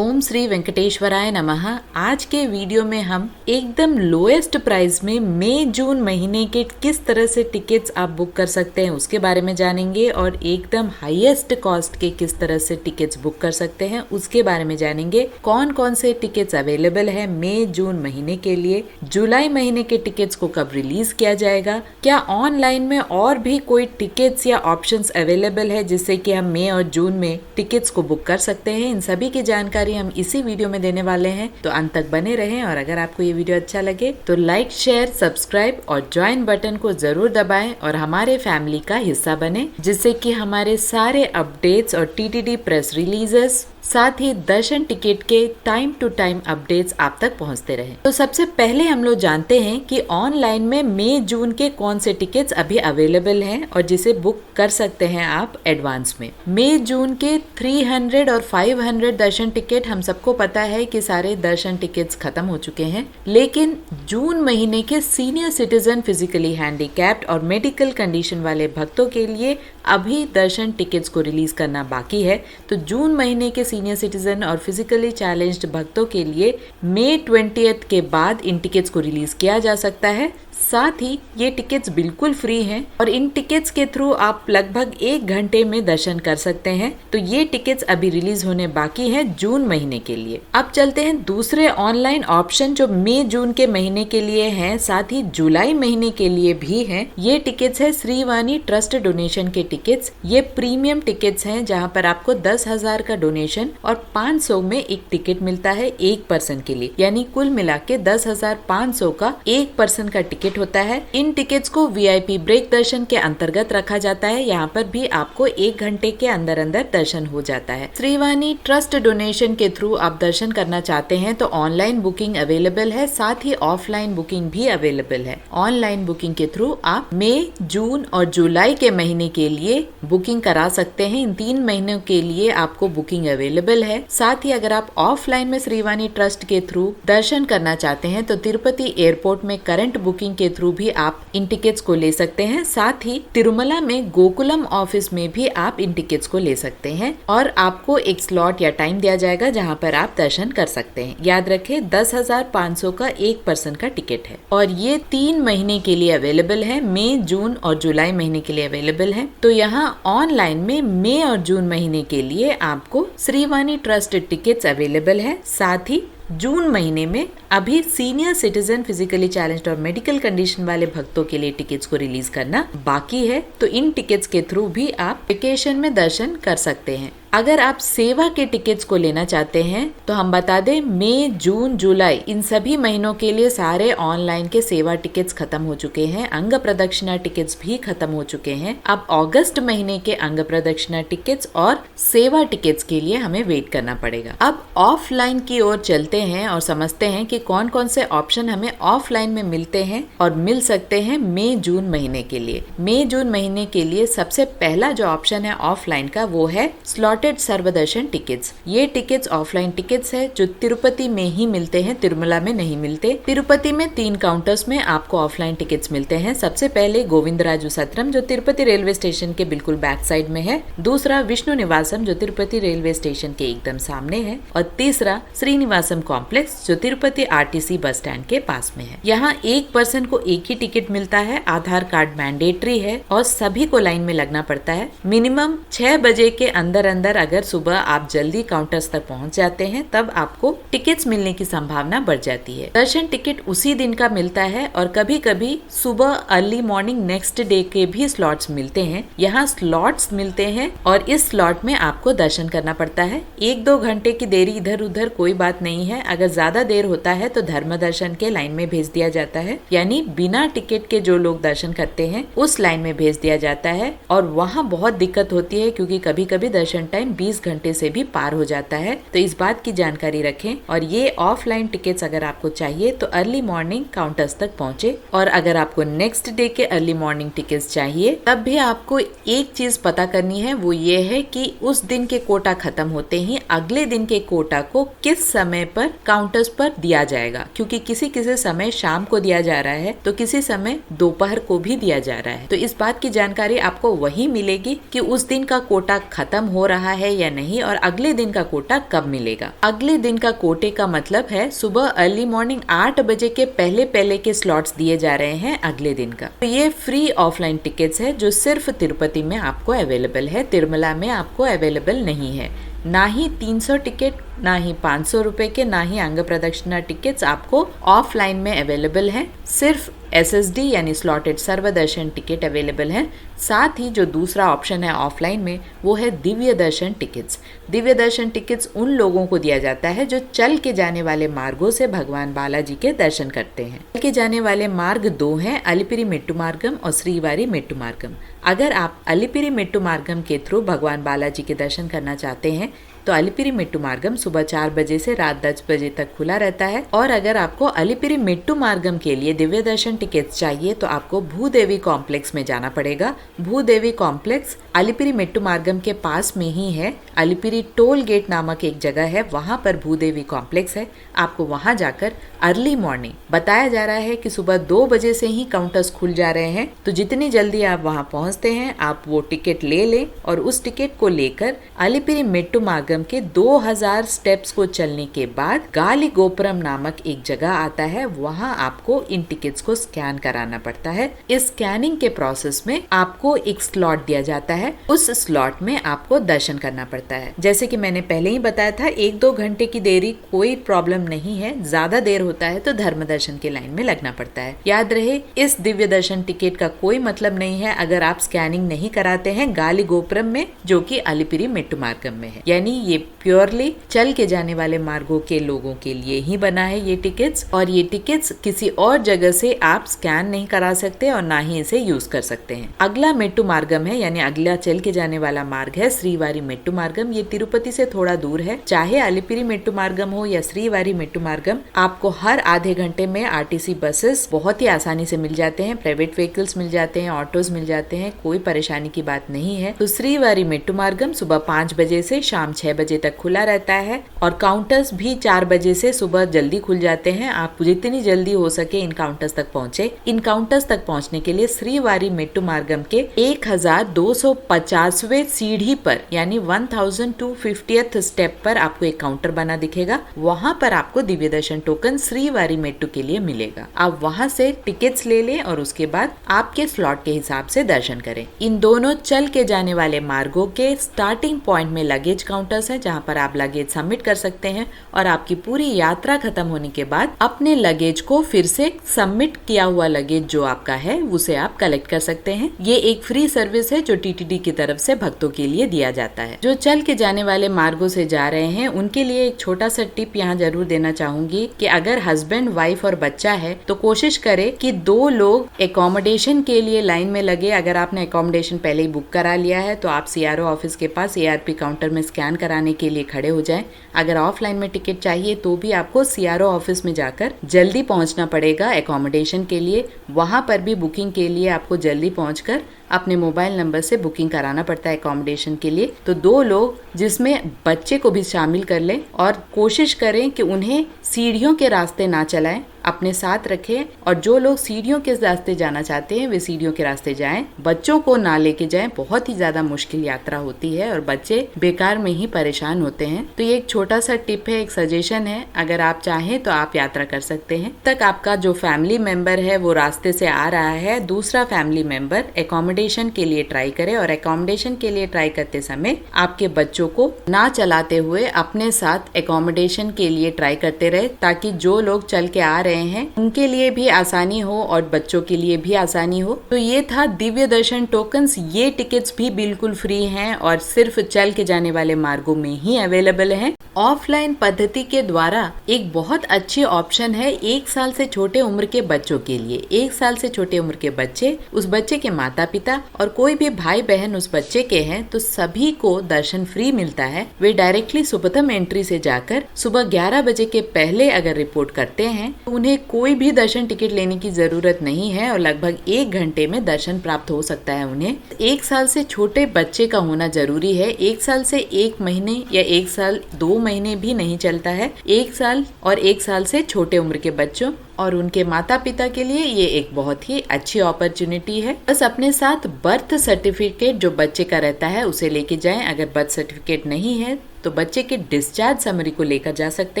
ओम श्री वेंकटेश्वराय नमः। आज के वीडियो में हम एकदम लोएस्ट प्राइस में मई जून महीने के किस तरह से टिकट्स आप बुक कर सकते हैं उसके बारे में जानेंगे और एकदम हाईएस्ट कॉस्ट के किस तरह से टिकट्स बुक कर सकते हैं उसके बारे में जानेंगे। कौन कौन से टिकट्स अवेलेबल है मई जून महीने के लिए, जुलाई महीने के टिकट्स को कब रिलीज किया जाएगा, क्या ऑनलाइन में और भी कोई टिकट्स या ऑप्शंस अवेलेबल है जिससे कि हम मई और जून में टिकट्स को बुक कर सकते हैं। इन सभी की जानकारी हम इसी वीडियो में देने वाले हैं, तो अंत तक बने रहें। और अगर आपको ये वीडियो अच्छा लगे तो लाइक, शेयर, सब्सक्राइब और ज्वाइन बटन को जरूर दबाएं और हमारे फैमिली का हिस्सा बने, जिससे कि हमारे सारे अपडेट्स और टीटीडी प्रेस रिलीजेस साथ ही दर्शन टिकट के टाइम टू टाइम अपडेट्स आप तक पहुंचते रहे। तो सबसे पहले हम लोग जानते हैं कि ऑनलाइन में मई जून के कौन से टिकट्स अभी अवेलेबल हैं और जिसे बुक कर सकते हैं आप एडवांस में। मई जून के 300 और 500 दर्शन टिकट हम सबको पता है कि सारे दर्शन टिकट्स खत्म हो चुके हैं, लेकिन जून महीने के सीनियर सिटीजन, फिजिकली हैंडीकैप्ड और मेडिकल कंडीशन वाले भक्तों के लिए अभी दर्शन टिकट्स को रिलीज करना बाकी है। तो जून महीने के सीनियर सिटीजन और फिजिकली चैलेंज्ड भक्तों के लिए मई 20 के बाद इन टिकट्स को रिलीज किया जा सकता है। साथ ही ये टिकट्स बिल्कुल फ्री हैं और इन टिकट्स के थ्रू आप लगभग 1 घंटे में दर्शन कर सकते हैं। तो ये टिकट्स अभी रिलीज होने बाकी हैं जून महीने के लिए। अब चलते हैं दूसरे ऑनलाइन ऑप्शन जो मई जून के महीने के लिए हैं, साथ ही जुलाई महीने के लिए भी हैं। ये टिकट्स है श्रीवाणी ट्रस्ट डोनेशन के टिकट्स। ये प्रीमियम टिकट्स हैं जहां पर आपको 10,000 का डोनेशन और 500 में एक टिकट मिलता है एक पर्सन के लिए, यानी कुल मिला के 10,500 का एक पर्सन का टिकट होता है। इन टिकट्स को वीआईपी ब्रेक दर्शन के अंतर्गत रखा जाता है। यहाँ पर भी आपको 1 घंटे के अंदर अंदर दर्शन हो जाता है। श्रीवाणी ट्रस्ट डोनेशन के थ्रू आप दर्शन करना चाहते हैं तो ऑनलाइन बुकिंग अवेलेबल है, साथ ही ऑफलाइन बुकिंग भी अवेलेबल है। ऑनलाइन बुकिंग के थ्रू आप मई, जून और जुलाई के महीने के लिए बुकिंग करा सकते हैं। इन 3 महीनों के लिए आपको बुकिंग अवेलेबल है। साथ ही अगर आप ऑफलाइन में श्रीवाणी ट्रस्ट के थ्रू दर्शन करना चाहते हैं तो तिरुपति एयरपोर्ट में करंट बुकिंग के थ्रू भी आप इन टिकट्स को ले सकते हैं। साथ ही तिरुमला में गोकुलम ऑफिस में भी आप इन टिकट्स को ले सकते हैं और आपको एक स्लॉट या टाइम दिया जाएगा जहां पर आप दर्शन कर सकते हैं। याद रखें 10,500 का एक पर्सन का टिकट है और ये 3 महीने के लिए अवेलेबल है। मई, जून और जुलाई महीने के लिए अवेलेबल है। तो यहाँ ऑनलाइन में मई और जून महीने के लिए आपको श्रीवाणी ट्रस्ट टिकट्स अवेलेबल है। साथ ही जून महीने में अभी सीनियर सिटीजन, फिजिकली चैलेंज्ड और मेडिकल कंडीशन वाले भक्तों के लिए टिकट्स को रिलीज करना बाकी है। तो इन टिकट्स के थ्रू भी आप वेकेशन में दर्शन कर सकते हैं। अगर आप सेवा के टिकट्स को लेना चाहते हैं तो हम बता दें मई, जून, जुलाई इन सभी महीनों के लिए सारे ऑनलाइन के सेवा टिकट्स खत्म हो चुके हैं। अंग प्रदक्षिणा टिकट्स भी खत्म हो चुके हैं। अब अगस्त महीने के अंग प्रदक्षिणा टिकट्स और सेवा टिकट्स के लिए हमें वेट करना पड़ेगा। अब ऑफलाइन की ओर चलते हैं और समझते हैं कि कौन कौन से ऑप्शन हमें ऑफलाइन में मिलते हैं और मिल सकते हैं मई, जून महीने के लिए। मई, जून महीने के लिए सबसे पहला जो ऑप्शन है ऑफलाइन का वो है स्लॉटेड सर्वदर्शन टिकट्स। ये टिकट्स ऑफलाइन टिकट्स है जो तिरुपति में ही मिलते हैं, तिरुमला में नहीं मिलते। तिरुपति में 3 काउंटर्स में आपको ऑफलाइन टिकट्स मिलते हैं। सबसे पहले गोविंदराजू सत्रम जो तिरुपति रेलवे स्टेशन के बिल्कुल बैक साइड में है, दूसरा विष्णु निवासम जो तिरुपति रेलवे स्टेशन के एकदम सामने है और तीसरा श्रीनिवासम कॉम्प्लेक्स जो तिरुपति आरटीसी बस स्टैंड के पास में है। यहाँ एक पर्सन को एक ही टिकट मिलता है। आधार कार्ड मैंडेटरी है और सभी को लाइन में लगना पड़ता है। मिनिमम 6 बजे के अंदर अंदर अगर सुबह आप जल्दी काउंटर्स तक पहुंच जाते हैं तब आपको टिकट्स मिलने की संभावना बढ़ जाती है। दर्शन टिकट उसी दिन का मिलता है और कभी कभी सुबह अर्ली मॉर्निंग नेक्स्ट डे के भी स्लॉट्स मिलते हैं। यहाँ स्लॉट्स मिलते हैं और इस स्लॉट में आपको दर्शन करना पड़ता है। 1-2 घंटे की देरी इधर उधर कोई बात नहीं है। अगर ज्यादा देर होता है तो धर्म दर्शन के लाइन में भेज दिया जाता है, यानी बिना टिकट के जो लोग दर्शन करते हैं उस लाइन में भेज दिया जाता है। और वहाँ बहुत दिक्कत होती है क्योंकि कभी कभी दर्शन टाइम 20 घंटे से भी पार हो जाता है। तो इस बात की जानकारी रखें। और ये ऑफलाइन टिकट्स अगर आपको चाहिए तो अर्ली मॉर्निंग काउंटर्स तक पहुँचे, और अगर आपको नेक्स्ट डे के अर्ली मॉर्निंग टिकट्स चाहिए तब भी आपको एक चीज पता करनी है, वो ये है कि उस दिन के कोटा खत्म होते ही अगले दिन के कोटा को किस समय पर काउंटर्स पर दिया जाएगा, क्योंकि किसी किसी समय शाम को दिया जा रहा है तो किसी समय दोपहर को भी दिया जा रहा है। तो इस बात की जानकारी आपको वही मिलेगी कि उस दिन का कोटा खत्म हो रहा रहा है या नहीं और अगले दिन का कोटा कब मिलेगा। अगले दिन का कोटे का मतलब है सुबह अर्ली मॉर्निंग 8 बजे के पहले के स्लॉट्स दिए जा रहे हैं अगले दिन का। तो ये फ्री ऑफलाइन टिकट्स है जो सिर्फ तिरुपति में आपको अवेलेबल है, तिरुमला में आपको अवेलेबल नहीं है। ना ही 300 टिकट, ना ही 500 रुपए के, ना ही अंग प्रदक्षिणा टिकट्स आपको ऑफलाइन में अवेलेबल है। सिर्फ SSD यानी स्लॉटेड सर्वदर्शन टिकट अवेलेबल है। साथ ही जो दूसरा ऑप्शन है ऑफलाइन में वो है दिव्य दर्शन टिकट्स। दिव्य दर्शन टिकट्स उन लोगों को दिया जाता है जो चल के जाने वाले मार्गों से भगवान बालाजी के दर्शन करते हैं। चल के जाने वाले मार्ग दो हैं, अलिपिरी मेट्टू मार्गम और श्रीवारी मेट्टू मार्गम। अगर आप अलिपिरी मेट्टू मार्गम के थ्रू भगवान बालाजी के दर्शन करना चाहते हैं तो अलिपिरी मेट्टू मार्गम सुबह 4 बजे से रात 10 बजे तक खुला रहता है। और अगर आपको अलिपिरी मेट्टू मार्गम के लिए दिव्य दर्शन टिकट्स चाहिए तो आपको भूदेवी कॉम्प्लेक्स में जाना पड़ेगा। भूदेवी कॉम्प्लेक्स अलिपिरी मेट्टू मार्गम के पास में ही है। अलिपिरी टोल गेट नामक एक जगह है, वहां पर भूदेवी कॉम्प्लेक्स है। आपको वहां जाकर अर्ली मॉर्निंग, बताया जा रहा है कि सुबह 2 बजे से ही काउंटर्स खुल जा रहे हैं, तो जितनी जल्दी आप वहां पहुंचते हैं आप वो टिकट ले लें और उस टिकट को लेकर अलिपिरी मेट्टू मार्गम के 2000 स्टेप्स को चलने के बाद गाली गोपुरम नामक एक जगह आता है, वहां आपको इन टिकट्स को स्कैन कराना पड़ता है। इस स्कैनिंग के प्रोसेस में आपको एक स्लॉट दिया जाता है, उस स्लॉट में आपको दर्शन करना पड़ता है। जैसे कि मैंने पहले ही बताया था, 1-2 घंटे की देरी कोई प्रॉब्लम नहीं है, ज्यादा देर होता है तो धर्म दर्शन की लाइन में लगना पड़ता है। याद रहे, इस दिव्य दर्शन टिकट का कोई मतलब नहीं है अगर आप स्कैनिंग नहीं कराते हैं गाली गोपुरम में, जो कि अलिपिरी मेट्टू मार्गम में है। यानी ये प्योरली चल के जाने वाले मार्गों के लोगों के लिए ही बना है ये टिकट्स, और ये टिकट्स किसी और जगह से आप स्कैन नहीं करा सकते और ना ही इसे यूज कर सकते हैं। अगला मेट्टू मार्गम है, यानी अगला चल के जाने वाला मार्ग है श्रीवारी मेट्टू मार्गम। ये तिरुपति से थोड़ा दूर है। चाहे अलिपिरी मेट्टू मार्गम हो या श्रीवारी मेट्टू मार्गम, आपको हर आधे घंटे में RTC बसेस बहुत ही आसानी से मिल जाते हैं, प्राइवेट व्हीकल्स मिल जाते हैं, ऑटोज मिल जाते हैं, कोई परेशानी की बात नहीं है। तो श्रीवारी मेट्टू मार्गम सुबह 5 बजे से शाम 6 बजे तक खुला रहता है और काउंटर्स भी 4 बजे से सुबह जल्दी खुल जाते हैं। आप जितनी जल्दी हो सके इन काउंटर्स तक पहुंचे। इन काउंटर्स तक पहुंचने के लिए श्रीवारी मेट्टू मार्गम के 1250वें सीढ़ी पर यानी 1250th स्टेप पर आपको एक काउंटर बना दिखेगा। वहां पर आपको दिव्य दर्शन टोकन श्रीवारी मेट्टू के लिए मिलेगा। आप वहां से टिकट्स ले लें और उसके बाद आपके स्लॉट के हिसाब से दर्शन करें। इन दोनों चल के जाने वाले मार्गों के स्टार्टिंग पॉइंट में लगेज काउंटर्स है, जहां पर आप लगेज सबमिट कर सकते हैं और आपकी पूरी यात्रा खत्म होने के बाद अपने लगेज को फिर से सबमिट किया हुआ लगेज जो आपका है उसे आप कलेक्ट कर सकते हैं। ये एक फ्री सर्विस है जो TTD की तरफ से भक्तों के लिए दिया जाता है। जो चल के जाने वाले मार्गों से जा रहे हैं उनके लिए एक छोटा सा टिप यहाँ जरूर देना चाहूंगी कि अगर हस्बैंड, वाइफ और बच्चा है तो कोशिश करे कि 2 लोग एकोमोडेशन के लिए लाइन में लगे। अगर आपने एकोमोडेशन पहले ही बुक करा लिया है तो आप CRO ऑफिस के पास ARP काउंटर में स्कैन कराने के लिए खड़े हो जाएं। अगर ऑफलाइन में टिकट चाहिए तो भी आपको CRO ऑफिस में जाकर जल्दी पहुंचना पड़ेगा एकोमोडेशन के लिए। वहां पर भी बुकिंग के लिए आपको जल्दी पहुंचकर अपने मोबाइल नंबर से बुकिंग कराना पड़ता है एकोमोडेशन के लिए। तो 2 लोग जिसमें बच्चे को भी शामिल कर लें और कोशिश करें कि उन्हें सीढ़ियों के रास्ते ना चलाएं, अपने साथ रखें और जो लोग सीढ़ियों के रास्ते जाना चाहते हैं वे सीढ़ियों के रास्ते जाएं। बच्चों को ना लेके जाएं, बहुत ही ज्यादा मुश्किल यात्रा होती है और बच्चे बेकार में ही परेशान होते हैं। तो ये एक छोटा सा टिप है, एक सजेशन है, अगर आप चाहें तो आप यात्रा कर सकते हैं। तक आपका जो फैमिली मेंबर है वो रास्ते से आ रहा है, दूसरा फैमिली मेंबर एकोमोडेशन के लिए ट्राई करे और एकोमोडेशन के लिए ट्राई करते समय आपके बच्चों को ना चलाते हुए अपने साथ एकोमोडेशन के लिए ट्राई करते रहे, ताकि जो लोग चल के आ रहे हैं उनके लिए भी आसानी हो और बच्चों के लिए भी आसानी हो। तो ये था दिव्य दर्शन टोकन्स। ये टिकट्स भी बिल्कुल फ्री हैं और सिर्फ चल के जाने वाले मार्गों में ही अवेलेबल हैं। ऑफलाइन पद्धति के द्वारा एक बहुत अच्छी ऑप्शन है 1 साल से छोटे उम्र के बच्चों के लिए। 1 साल से छोटे उम्र के बच्चे, उस बच्चे के माता पिता और कोई भी भाई बहन उस बच्चे के हैं तो सभी को दर्शन फ्री मिलता है। वे डायरेक्टली सुबह एंट्री से जाकर सुबह 11 बजे के पहले अगर रिपोर्ट करते हैं तो उन्हें कोई भी दर्शन टिकट लेने की जरूरत नहीं है और लगभग 1 घंटे में दर्शन प्राप्त हो सकता है उन्हें। 1 साल से छोटे बच्चे का होना जरूरी है। 1 साल से 1 महीने या 1 साल 2 महीने महीने भी नहीं चलता है। 1 साल और 1 साल से छोटे उम्र के बच्चों और उनके माता पिता के लिए ये एक बहुत ही अच्छी अपॉर्चुनिटी है। बस अपने साथ बर्थ सर्टिफिकेट जो बच्चे का रहता है उसे लेके जाएं। अगर बर्थ सर्टिफिकेट नहीं है तो बच्चे के डिस्चार्ज समरी को लेकर जा सकते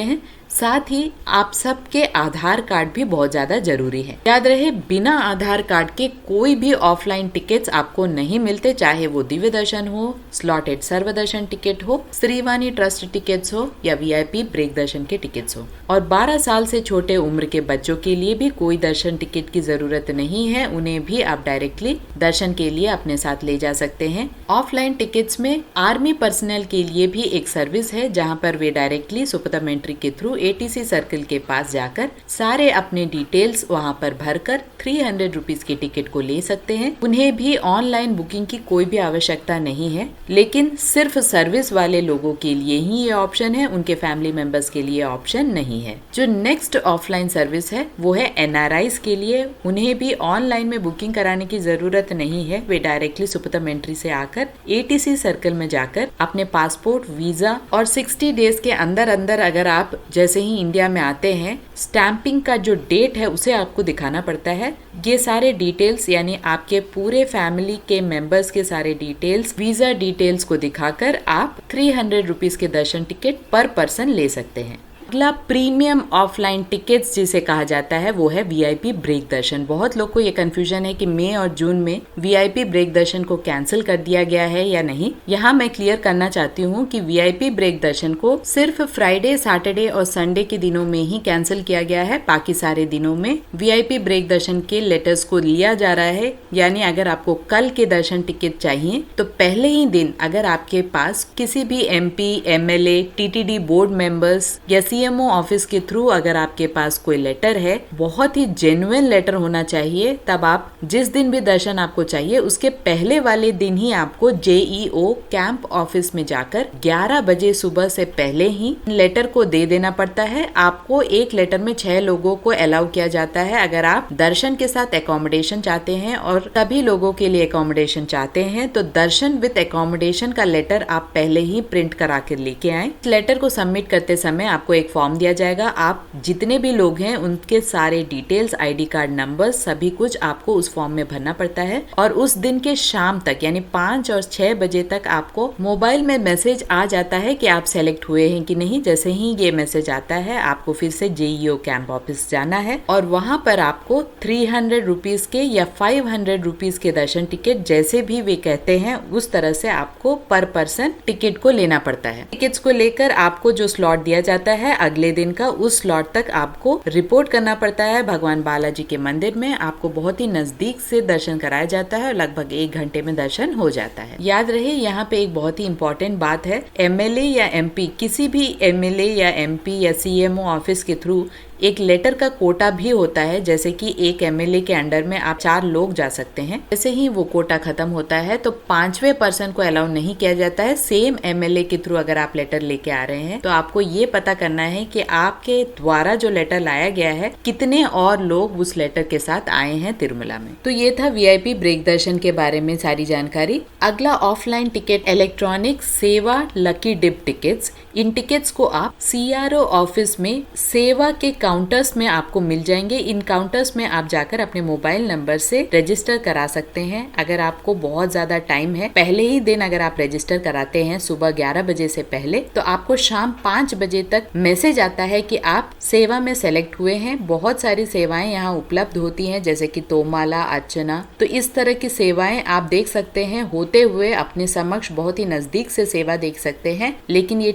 हैं। साथ ही आप सबके आधार कार्ड भी बहुत ज्यादा जरूरी है। याद रहे, बिना आधार कार्ड के कोई भी ऑफलाइन टिकट्स आपको नहीं मिलते, चाहे वो दिव्य दर्शन हो, स्लॉटेड सर्वदर्शन टिकट हो, श्रीवाणी ट्रस्ट टिकट्स हो या VIP ब्रेक दर्शन के टिकट्स हो। और 12 साल से छोटे उम्र के बच्चों के लिए भी कोई दर्शन टिकट की जरूरत नहीं है, उन्हें भी आप डायरेक्टली दर्शन के लिए अपने साथ ले जा सकते हैं। ऑफलाइन टिकट्स में आर्मी पर्सनल के लिए भी एक सर्विस है, जहां पर वे डायरेक्टली सुपरमेंट्री के थ्रू ATC सर्कल के पास जाकर सारे अपने डिटेल्स वहां पर भरकर 300 रुपीज की टिकट को ले सकते हैं। उन्हें भी ऑनलाइन बुकिंग की कोई भी आवश्यकता नहीं है, लेकिन सिर्फ सर्विस वाले लोगों के लिए ही ये ऑप्शन है, उनके फैमिली मेंबर्स के लिए ऑप्शन नहीं है। जो नेक्स्ट ऑफलाइन सर्विस है वो है NRIs के लिए। उन्हें भी ऑनलाइन में बुकिंग कराने की जरूरत नहीं है, वे डायरेक्टली सुपरमेंट्री से आकर ATC सर्कल में जाकर अपने पासपोर्ट, वीजा और 60 डेज के अंदर अंदर अगर आप जैसे ही इंडिया में आते हैं, स्टैंपिंग का जो डेट है उसे आपको दिखाना पड़ता है। ये सारे डिटेल्स यानी आपके पूरे फैमिली के मेंबर्स के सारे डिटेल्स, वीजा डिटेल्स को दिखाकर आप 300 रुपीज के दर्शन टिकट पर पर्सन ले सकते हैं। अगला प्रीमियम ऑफलाइन टिकट्स जिसे कहा जाता है वो है VIP ब्रेक दर्शन। बहुत लोग को ये कंफ्यूजन है कि मई और जून में VIP ब्रेक दर्शन को कैंसिल कर दिया गया है या नहीं। यहाँ मैं क्लियर करना चाहती हूँ कि VIP ब्रेक दर्शन को सिर्फ फ्राइडे, सैटरडे और संडे के दिनों में ही कैंसिल किया गया है। बाकी सारे दिनों में VIP ब्रेक दर्शन के लेटर्स को लिया जा रहा है। यानी अगर आपको कल के दर्शन टिकट चाहिए तो पहले ही दिन अगर आपके पास किसी भी MP, MLA, TTD board members या CMO ऑफिस के थ्रू अगर आपके पास कोई लेटर है, बहुत ही जेन्युइन लेटर होना चाहिए, तब आप जिस दिन भी दर्शन आपको चाहिए उसके पहले वाले दिन ही आपको JEO कैंप ऑफिस में जाकर 11 बजे सुबह से पहले ही लेटर को दे देना पड़ता है। आपको एक लेटर में 6 लोगों को अलाउ किया जाता है। अगर आप दर्शन के साथ एकोमोडेशन चाहते हैं और सभी लोगों के लिए एकोमोडेशन चाहते हैं तो दर्शन विद एकोमोडेशन का लेटर आप पहले ही प्रिंट करा कर लेके आए। लेटर को सबमिट करते समय आपको एक फॉर्म दिया जाएगा। आप जितने भी लोग हैं उनके सारे डिटेल्स, ID कार्ड नंबर, सभी कुछ आपको उस फॉर्म में भरना पड़ता है। और उस दिन के शाम तक यानी 5 और 6 बजे तक आपको मोबाइल में मैसेज आ जाता है कि आप सेलेक्ट हुए हैं कि नहीं। जैसे ही ये मैसेज आता है आपको फिर से JEO कैंप ऑफिस जाना है और वहां पर आपको 300 रुपीज के या 500 रुपीज के दर्शन टिकट, जैसे भी वे कहते हैं उस तरह से आपको पर पर्सन टिकट को लेना पड़ता है। टिकट्स को लेकर आपको जो स्लॉट दिया जाता है अगले दिन का, उस स्लॉट तक आपको रिपोर्ट करना पड़ता है भगवान बालाजी के मंदिर में। आपको बहुत ही नजदीक से दर्शन कराया जाता है और लगभग 1 घंटे में दर्शन हो जाता है। याद रहे, यहाँ पे एक बहुत ही इम्पोर्टेंट बात है, MLA या MP, किसी भी MLA या MP या CMO ऑफिस के थ्रू एक लेटर का कोटा भी होता है। जैसे कि एक MLA के अंडर में आप 4 लोग जा सकते हैं। जैसे ही वो कोटा खत्म होता है तो 5वें पर्सन को अलाउ नहीं किया जाता है। सेम MLA के थ्रू अगर आप लेटर लेके आ रहे हैं तो आपको ये पता करना है कि आपके द्वारा जो लेटर लाया गया है कितने और लोग उस लेटर के साथ आए हैं तिरुमला में। तो ये था VIP ब्रेक दर्शन के बारे में सारी जानकारी। अगला ऑफलाइन टिकट इलेक्ट्रॉनिक सेवा लकी डिप टिकट्स। इन टिकट्स को आप CRO ऑफिस में सेवा के काउंटर्स में आपको मिल जाएंगे। इन काउंटर्स में आप जाकर अपने मोबाइल नंबर से रजिस्टर करा सकते हैं। अगर आपको बहुत ज्यादा टाइम है, पहले ही दिन अगर आप रजिस्टर कराते हैं सुबह 11 बजे से पहले, तो आपको शाम 5 बजे तक मैसेज आता है कि आप सेवा में सेलेक्ट हुए हैं। बहुत सारी सेवाएं यहाँ उपलब्ध होती हैं, जैसे कि तोमाला, अर्चना, तो इस तरह की सेवाएं आप देख सकते हैं होते हुए अपने समक्ष, बहुत ही नजदीक से सेवा देख सकते हैं। लेकिन ये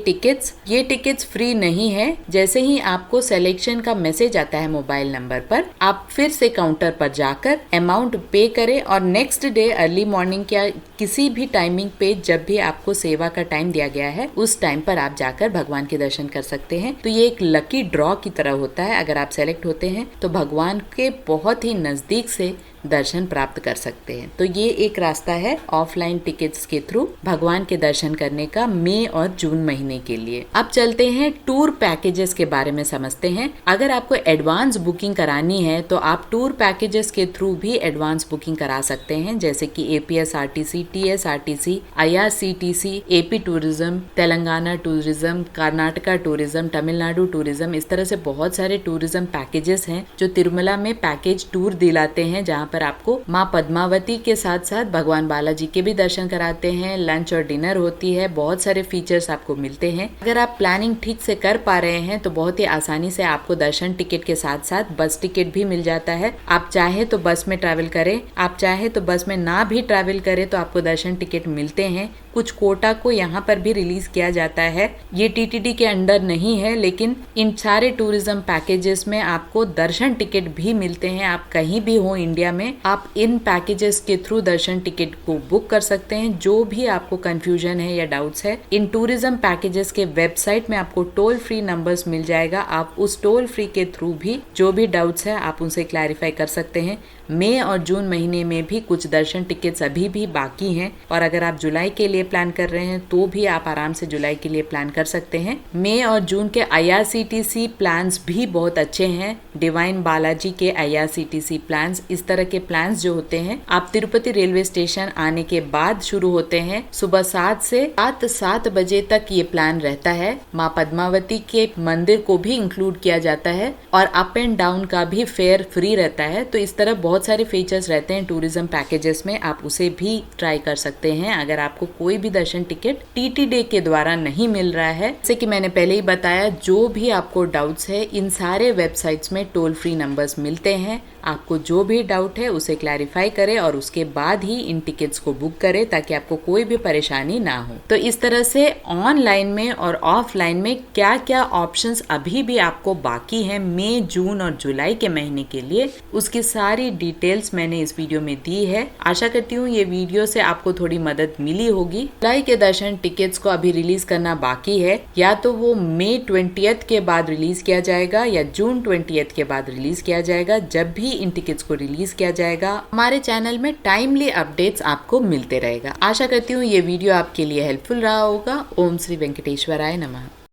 टिकट्स फ्री नहीं है। जैसे ही आपको सिलेक्शन का मैसेज आता है मोबाइल नंबर पर, आप फिर से काउंटर पर जाकर अमाउंट पे करें और नेक्स्ट डे अर्ली मॉर्निंग या किसी भी टाइमिंग पे जब भी आपको सेवा का टाइम दिया गया है उस टाइम पर आप जाकर भगवान के दर्शन कर सकते हैं। तो ये एक लकी ड्रॉ की तरह होता है। अगर आप सेलेक्ट होते हैं तो भगवान के बहुत ही नजदीक से दर्शन प्राप्त कर सकते हैं। तो ये एक रास्ता है ऑफलाइन टिकट्स के थ्रू भगवान के दर्शन करने का मई और जून महीने के लिए। अब चलते हैं टूर पैकेजेस के बारे में समझते हैं। अगर आपको एडवांस बुकिंग करानी है तो आप टूर पैकेजेस के थ्रू भी एडवांस बुकिंग करा सकते हैं, जैसे कि APSRTC TSRTC, IRCTC, AP tourism, Telangana tourism, Karnataka tourism, Tamil Nadu tourism, इस तरह से बहुत सारे टूरिज्म पैकेजेस हैं जो तिरुमला में पैकेज टूर दिलाते हैं, जहाँ पर आपको माँ पद्मावती के साथ साथ भगवान बालाजी के भी दर्शन कराते हैं, लंच और डिनर होती है, बहुत सारे फीचर्स आपको मिलते हैं। अगर आप प्लानिंग ठीक से कर पा रहे हैं तो बहुत ही आसानी से आपको दर्शन टिकट के साथ साथ बस टिकट भी मिल जाता है। आप चाहे तो बस में ट्रैवल करें, आप चाहे तो बस में ना भी ट्रैवल करें तो आपको दर्शन टिकट मिलते हैं। कुछ कोटा को यहाँ पर भी रिलीज किया जाता है, ये TTD के अंडर नहीं है, लेकिन इन सारे टूरिज्म पैकेजेस में आपको दर्शन टिकट भी मिलते हैं। आप कहीं भी हो इंडिया में, आप इन पैकेजेस के थ्रू दर्शन टिकट को बुक कर सकते हैं। जो भी आपको कंफ्यूजन है या डाउट्स है, इन टूरिज्म पैकेजेस के वेबसाइट में आपको टोल फ्री नंबर्स मिल जाएगा। आप उस टोल फ्री के थ्रू भी जो भी डाउट्स है आप उनसे क्लैरिफाई कर सकते हैं। मई और जून महीने में भी कुछ दर्शन टिकट्स अभी भी बाकी हैं, और अगर आप जुलाई के लिए प्लान कर रहे हैं तो भी आप आराम से जुलाई के लिए प्लान कर सकते हैं। मई और जून के IRCTC प्लान्स भी बहुत अच्छे हैं। डिवाइन बालाजी के IRCTC प्लान्स, इस तरह के प्लान्स जो होते हैं आप तिरुपति रेलवे स्टेशन आने के बाद शुरू होते हैं। सुबह 7 से रात 7 बजे तक ये प्लान रहता है। माँ पद्मावती के मंदिर को भी इंक्लूड किया जाता है और अप एंड डाउन का भी फेयर फ्री रहता है। तो इस तरह बहुत सारे फीचर्स रहते हैं टूरिज्म पैकेजेस में, आप उसे भी ट्राई कर सकते हैं अगर आपको कोई भी दर्शन टिकट TTD के द्वारा नहीं मिल रहा है। जैसे कि मैंने पहले ही बताया, जो भी आपको डाउट्स है इन सारे वेबसाइट्स में टोल फ्री नंबर्स मिलते हैं। आपको जो भी डाउट है उसे क्लैरिफाई करें और उसके बाद ही इन टिकट्स को बुक करें ताकि आपको कोई भी परेशानी ना हो। तो इस तरह से ऑनलाइन में और ऑफलाइन में क्या क्या ऑप्शंस अभी भी आपको बाकी है मई, जून और जुलाई के महीने के लिए, उसकी सारी डिटेल्स मैंने इस वीडियो में दी है। आशा करती हूँ ये वीडियो से आपको थोड़ी मदद मिली होगी। जुलाई के दर्शन टिकट्स को अभी रिलीज करना बाकी है, या तो वो मई 20 के बाद रिलीज किया जाएगा या जून 20 के बाद रिलीज किया जाएगा। जब भी इन टिकट्स को रिलीज किया जाएगा हमारे चैनल में टाइमली अपडेट्स आपको मिलते रहेगा। आशा करती हूँ ये वीडियो आपके लिए हेल्पफुल रहा होगा। ओम श्री वेंकटेश्वराय नमः।